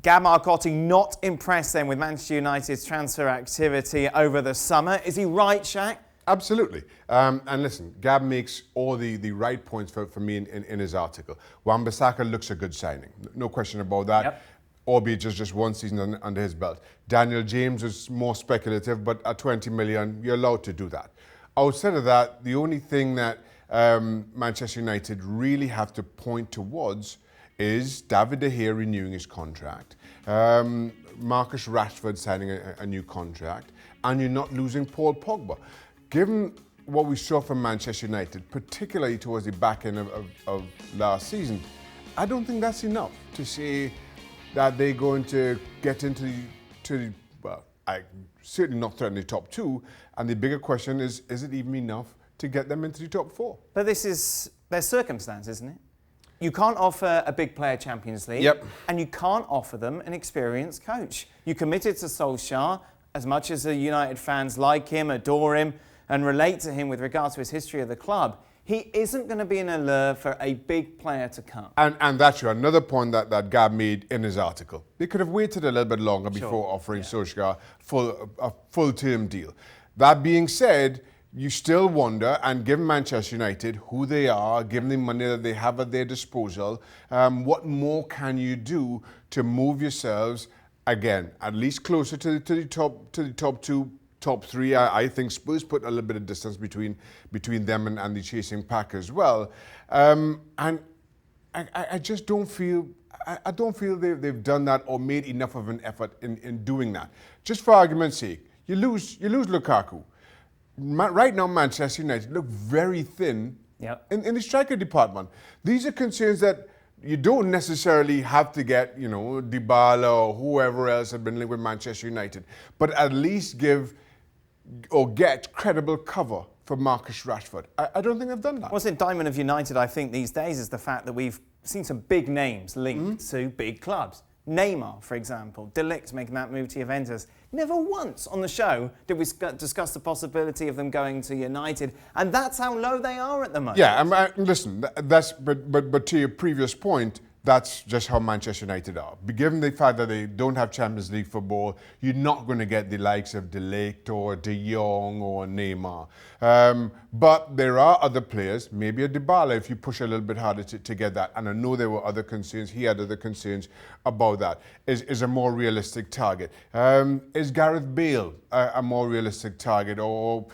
Gab Marcotti not impressed then with Manchester United's transfer activity over the summer. Is he right, Shaq? Absolutely. And listen, Gab makes all the right points for me in his article. Wan-Bissaka looks a good signing. No question about that. Yep. Albeit just one season under his belt. Daniel James is more speculative, but at 20 million, you're allowed to do that. Outside of that, the only thing that Manchester United really have to point towards is David De Gea renewing his contract, Marcus Rashford signing a new contract, and you're not losing Paul Pogba. Given what we saw from Manchester United, particularly towards the back end of last season, I don't think that's enough to say that they're going to get into well, I certainly not threaten the top 2. And the bigger question is it even enough to get them into the top 4? But this is their circumstance, isn't it? You can't offer a big player Champions League, and you can't offer them an experienced coach. You committed to Solskjaer, as much as the United fans like him, adore him, and relate to him with regards to his history of the club. He isn't going to be an allure for a big player to come. And that's another point that Gab made in his article. They could have waited a little bit longer before offering Solskjaer a full-term deal. That being said, you still wonder, and given Manchester United, who they are, given the money that they have at their disposal, what more can you do to move yourselves, again, at least closer to the top 2, top 3. I think Spurs put a little bit of distance between them and the chasing pack as well. And I just don't feel, I don't feel they've done that or made enough of an effort in doing that. Just for argument's sake, you lose Lukaku. Right now, Manchester United look very thin in the striker department. These are concerns that you don't necessarily have to get, Dybala or whoever else had been linked with Manchester United, but at least give or get credible cover for Marcus Rashford. I don't think they've done that. What's in Diamond of United, I think, these days is the fact that we've seen some big names linked to big clubs. Neymar, for example, De Ligt making that move to Juventus. Never once on the show did we discuss the possibility of them going to United, and that's how low they are at the moment. Yeah, listen, but to your previous point, that's just how Manchester United are. Given the fact that they don't have Champions League football, you're not going to get the likes of De Ligt or De Jong or Neymar. But there are other players, maybe a Dybala if you push a little bit harder to get that. And I know there were other concerns. He had other concerns about that. Is a more realistic target. Is Gareth Bale a more realistic target? Or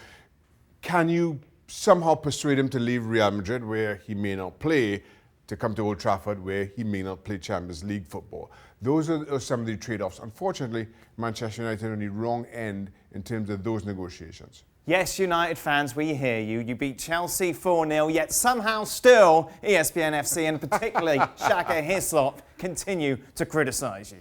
can you somehow persuade him to leave Real Madrid, where he may not play, to come to Old Trafford, where he may not play Champions League football? Those are some of the trade-offs. Unfortunately, Manchester United are on the wrong end in terms of those negotiations. Yes, United fans, we hear you. You beat Chelsea 4-0, yet somehow still ESPNFC and particularly Shaka Hislop continue to criticise you.